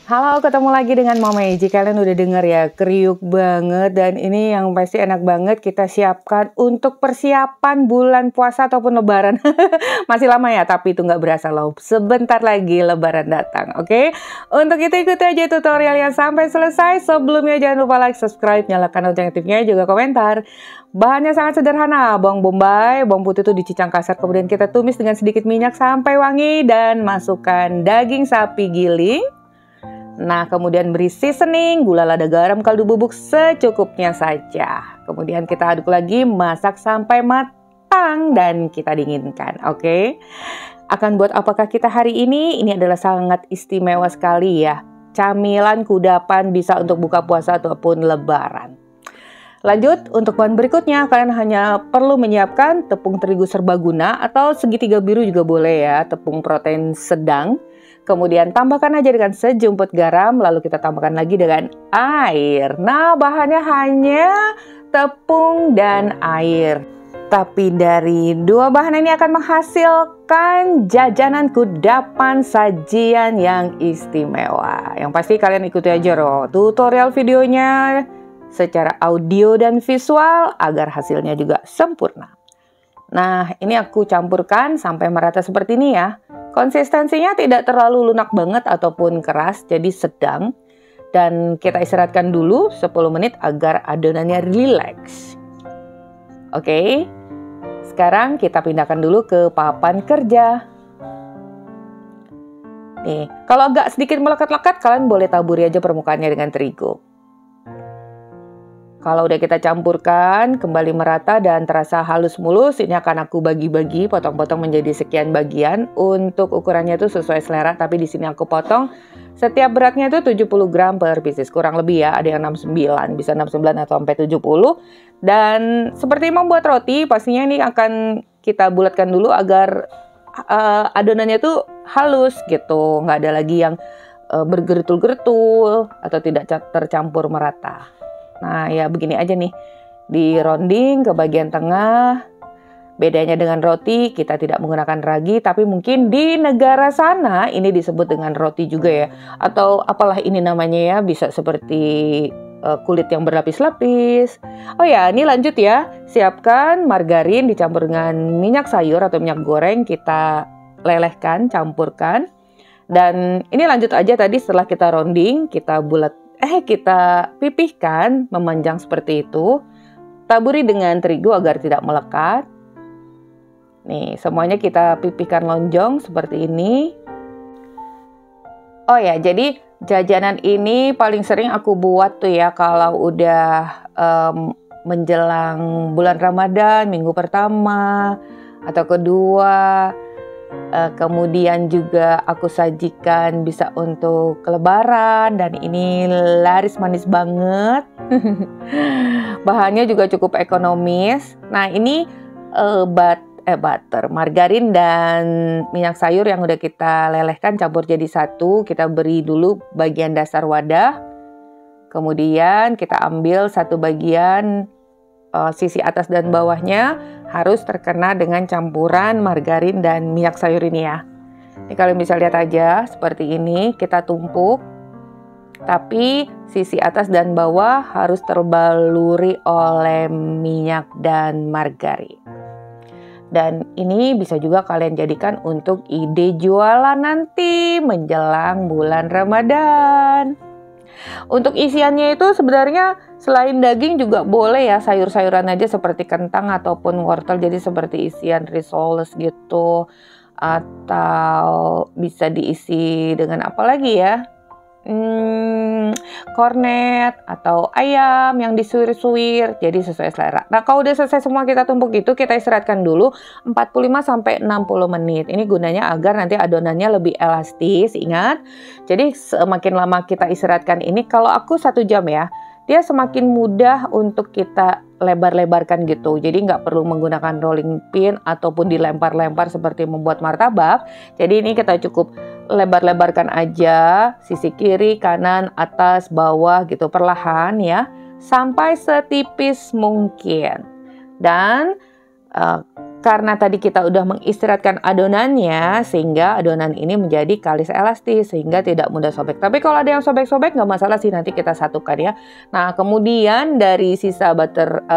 Halo, ketemu lagi dengan Mama Eji. Kalian udah denger ya, kriuk banget. Dan ini yang pasti enak banget kita siapkan untuk persiapan bulan puasa ataupun lebaran. Masih lama ya, tapi itu nggak berasa loh. Sebentar lagi lebaran datang, oke? Untuk itu ikuti aja tutorialnya sampai selesai. Sebelumnya jangan lupa like, subscribe, nyalakan lonceng aktifnya, juga komentar. Bahannya sangat sederhana, bawang bombay, bawang putih itu dicincang kasar, kemudian kita tumis dengan sedikit minyak sampai wangi dan masukkan daging sapi giling. Nah, kemudian beri seasoning, gula, lada, garam, kaldu bubuk secukupnya saja. Kemudian kita aduk lagi, masak sampai matang dan kita dinginkan, oke? Akan buat apakah kita hari ini? Ini adalah sangat istimewa sekali ya. Camilan kudapan bisa untuk buka puasa ataupun lebaran. Lanjut, untuk bahan berikutnya, kalian hanya perlu menyiapkan tepung terigu serbaguna atau segitiga biru juga boleh ya, tepung protein sedang. Kemudian tambahkan aja dengan sejumput garam, lalu kita tambahkan lagi dengan air. Nah, bahannya hanya tepung dan air. Tapi dari dua bahan ini akan menghasilkan jajanan kudapan sajian yang istimewa. Yang pasti kalian ikuti aja loh tutorial videonya secara audio dan visual agar hasilnya juga sempurna. Nah, ini aku campurkan sampai merata seperti ini ya. Konsistensinya tidak terlalu lunak banget ataupun keras, jadi sedang. Dan kita istirahatkan dulu 10 menit agar adonannya rileks. Oke, sekarang kita pindahkan dulu ke papan kerja. Nih, kalau agak sedikit melekat-lekat, kalian boleh taburi aja permukaannya dengan terigu. Kalau udah kita campurkan, kembali merata dan terasa halus mulus, ini akan aku bagi-bagi, potong-potong menjadi sekian bagian. Untuk ukurannya itu sesuai selera, tapi di sini aku potong. Setiap beratnya itu 70 gram per pieces, kurang lebih ya, ada yang 69, bisa 69 atau sampai 70. Dan seperti membuat roti, pastinya ini akan kita bulatkan dulu agar adonannya itu halus gitu, nggak ada lagi yang bergertul-gertul atau tidak tercampur merata. Nah ya begini aja nih, di rounding ke bagian tengah. Bedanya dengan roti, kita tidak menggunakan ragi, tapi mungkin di negara sana ini disebut dengan roti juga ya. Atau apalah ini namanya ya, bisa seperti kulit yang berlapis-lapis. Oh ya, ini lanjut ya. Siapkan margarin dicampur dengan minyak sayur atau minyak goreng, kita lelehkan, campurkan. Dan ini lanjut aja tadi setelah kita rounding, kita kita pipihkan memanjang seperti itu. Taburi dengan terigu agar tidak melekat. Nih, semuanya kita pipihkan lonjong seperti ini. Oh ya, jadi jajanan ini paling sering aku buat tuh ya kalau udah menjelang bulan Ramadan, minggu pertama atau kedua. Kemudian juga aku sajikan bisa untuk lebaran dan ini laris manis banget. Bahannya juga cukup ekonomis. Nah, ini butter, margarin dan minyak sayur yang udah kita lelehkan campur jadi satu. Kita beri dulu bagian dasar wadah. Kemudian kita ambil satu bagian sisi atas dan bawahnya harus terkena dengan campuran margarin dan minyak sayur ini ya. Ini kalian bisa lihat aja seperti ini, kita tumpuk. Tapi sisi atas dan bawah harus terbaluri oleh minyak dan margarin. Dan ini bisa juga kalian jadikan untuk ide jualan nanti menjelang bulan Ramadan. Untuk isiannya itu sebenarnya selain daging juga boleh ya sayur-sayuran aja seperti kentang ataupun wortel, jadi seperti isian risoles gitu, atau bisa diisi dengan apa lagi ya, kornet atau ayam yang disuir-suir, jadi sesuai selera. Nah, kalau udah selesai semua kita tumpuk itu, kita istirahatkan dulu 45-60 menit. Ini gunanya agar nanti adonannya lebih elastis, ingat. Jadi semakin lama kita istirahatkan ini, kalau aku 1 jam ya, dia semakin mudah untuk kita lebar-lebarkan gitu. Jadi nggak perlu menggunakan rolling pin ataupun dilempar-lempar seperti membuat martabak. Jadi ini kita cukup lebar-lebarkan aja sisi kiri, kanan, atas, bawah gitu perlahan ya, sampai setipis mungkin. Dan karena tadi kita udah mengistirahatkan adonannya, sehingga adonan ini menjadi kalis elastis, sehingga tidak mudah sobek. Tapi kalau ada yang sobek-sobek nggak masalah sih, nanti kita satukan ya. Nah, kemudian dari sisa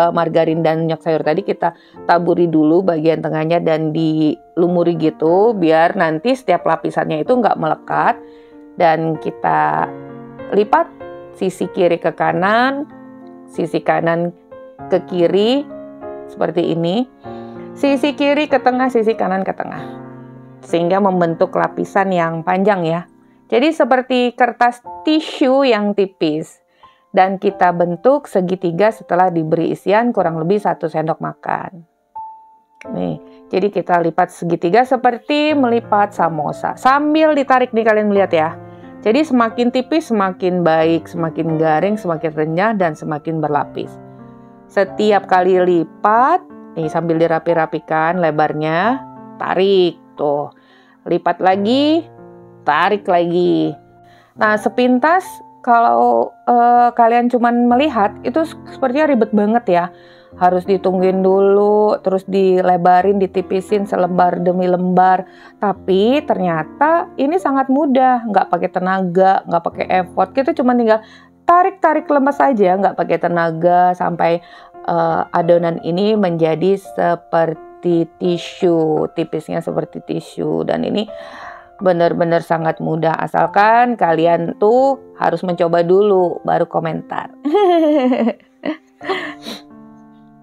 margarin dan minyak sayur tadi kita taburi dulu bagian tengahnya dan dilumuri gitu, biar nanti setiap lapisannya itu nggak melekat. Dan kita lipat sisi kiri ke kanan, sisi kanan ke kiri, seperti ini. Sisi kiri ke tengah, sisi kanan ke tengah. Sehingga membentuk lapisan yang panjang ya. Jadi seperti kertas tisu yang tipis. Dan kita bentuk segitiga setelah diberi isian kurang lebih 1 sendok makan. Nih, jadi kita lipat segitiga seperti melipat samosa. Sambil ditarik nih, kalian lihat ya. Jadi semakin tipis semakin baik, semakin garing, semakin renyah, dan semakin berlapis. Setiap kali lipat, nih sambil dirapi-rapikan lebarnya, tarik tuh, lipat lagi, tarik lagi. Nah, sepintas kalau kalian cuman melihat itu sepertinya ribet banget ya. Harus ditungguin dulu, terus dilebarin, ditipisin selembar demi lembar. Tapi ternyata ini sangat mudah, nggak pakai tenaga, nggak pakai effort. Kita cuma tinggal tarik-tarik lemas aja, nggak pakai tenaga sampai adonan ini menjadi seperti tisu, tipisnya seperti tisu. Dan ini benar-benar sangat mudah, asalkan kalian tuh harus mencoba dulu baru komentar.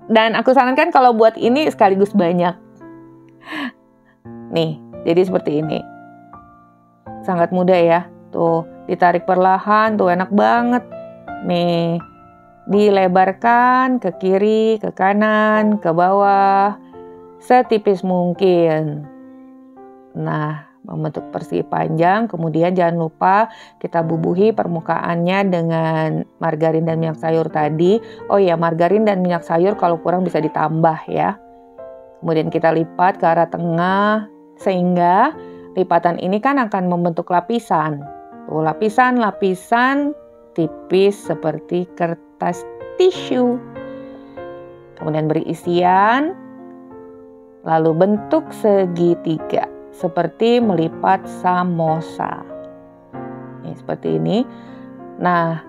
Dan aku sarankan kalau buat ini sekaligus banyak. Nih, jadi seperti ini. Sangat mudah ya. Tuh, ditarik perlahan, tuh enak banget. Nih, dilebarkan ke kiri, ke kanan, ke bawah, setipis mungkin. Nah, membentuk persegi panjang. Kemudian jangan lupa kita bubuhi permukaannya dengan margarin dan minyak sayur tadi. Oh ya, margarin dan minyak sayur kalau kurang bisa ditambah ya. Kemudian kita lipat ke arah tengah, sehingga lipatan ini kan akan membentuk lapisan. Tuh, lapisan-lapisan tipis seperti kertas tisu. Kemudian beri isian, lalu bentuk segitiga seperti melipat samosa. Nih, seperti ini. Nah,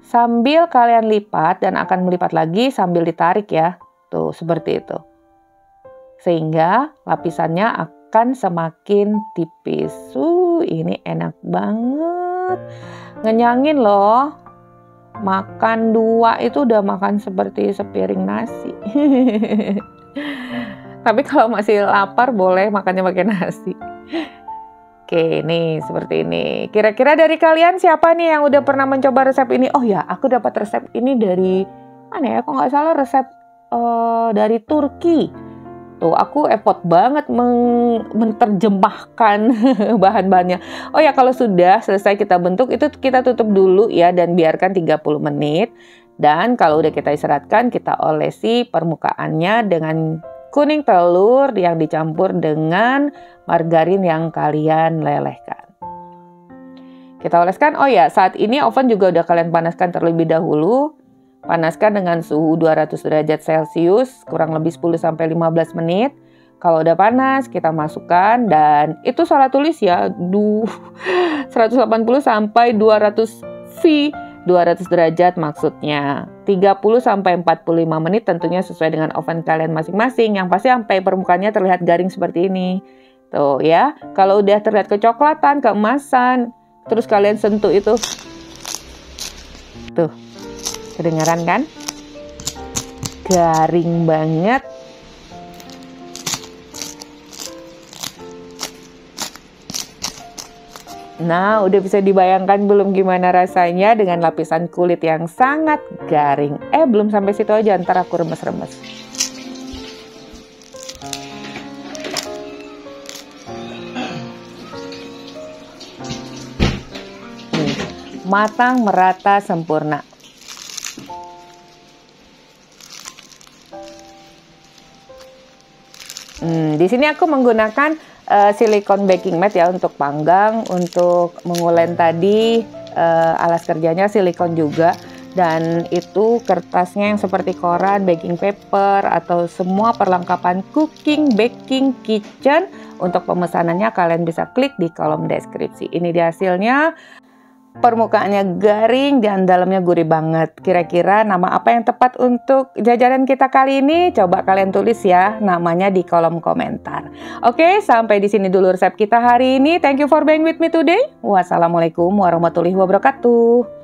sambil kalian lipat dan akan melipat lagi sambil ditarik ya. Tuh, seperti itu. Sehingga lapisannya akan semakin tipis. Ini enak banget. Ngenyangin loh. Makan 2 itu udah makan seperti sepiring nasi. Tapi kalau masih lapar boleh makannya pakai nasi. Oke, nih seperti ini. Kira-kira dari kalian siapa nih yang udah pernah mencoba resep ini? Oh ya, aku dapat resep ini dari mana ya? Kok nggak salah resep dari Turki. Tuh, aku effort banget menerjemahkan bahan-bahannya. Oh ya, kalau sudah selesai kita bentuk, itu kita tutup dulu ya dan biarkan 30 menit. Dan kalau udah kita istirahatkan, kita olesi permukaannya dengan kuning telur yang dicampur dengan margarin yang kalian lelehkan. Kita oleskan. Oh ya, saat ini oven juga udah kalian panaskan terlebih dahulu. Panaskan dengan suhu 200 derajat Celcius kurang lebih 10-15 menit. Kalau udah panas, kita masukkan dan itu salah tulis ya, 180 sampai 200 V, 200 derajat maksudnya. 30-45 menit tentunya sesuai dengan oven kalian masing-masing. Yang pasti sampai permukaannya terlihat garing seperti ini. Tuh ya, kalau udah terlihat kecoklatan, keemasan, terus kalian sentuh itu. Tuh. Kedengaran kan? Garing banget. Nah, udah bisa dibayangkan belum gimana rasanya dengan lapisan kulit yang sangat garing. Belum sampai situ aja, ntar aku remes-remes. Matang, merata, sempurna. Di sini aku menggunakan silikon baking mat ya untuk panggang, untuk mengulen tadi alas kerjanya silikon juga. Dan itu kertasnya yang seperti koran, baking paper, atau semua perlengkapan cooking, baking, kitchen. Untuk pemesanannya kalian bisa klik di kolom deskripsi. Ini dia hasilnya. Permukaannya garing dan dalamnya gurih banget. Kira-kira nama apa yang tepat untuk jajanan kita kali ini? Coba kalian tulis ya namanya di kolom komentar. Oke, sampai di sini dulu resep kita hari ini. Thank you for being with me today. Wassalamualaikum warahmatullahi wabarakatuh.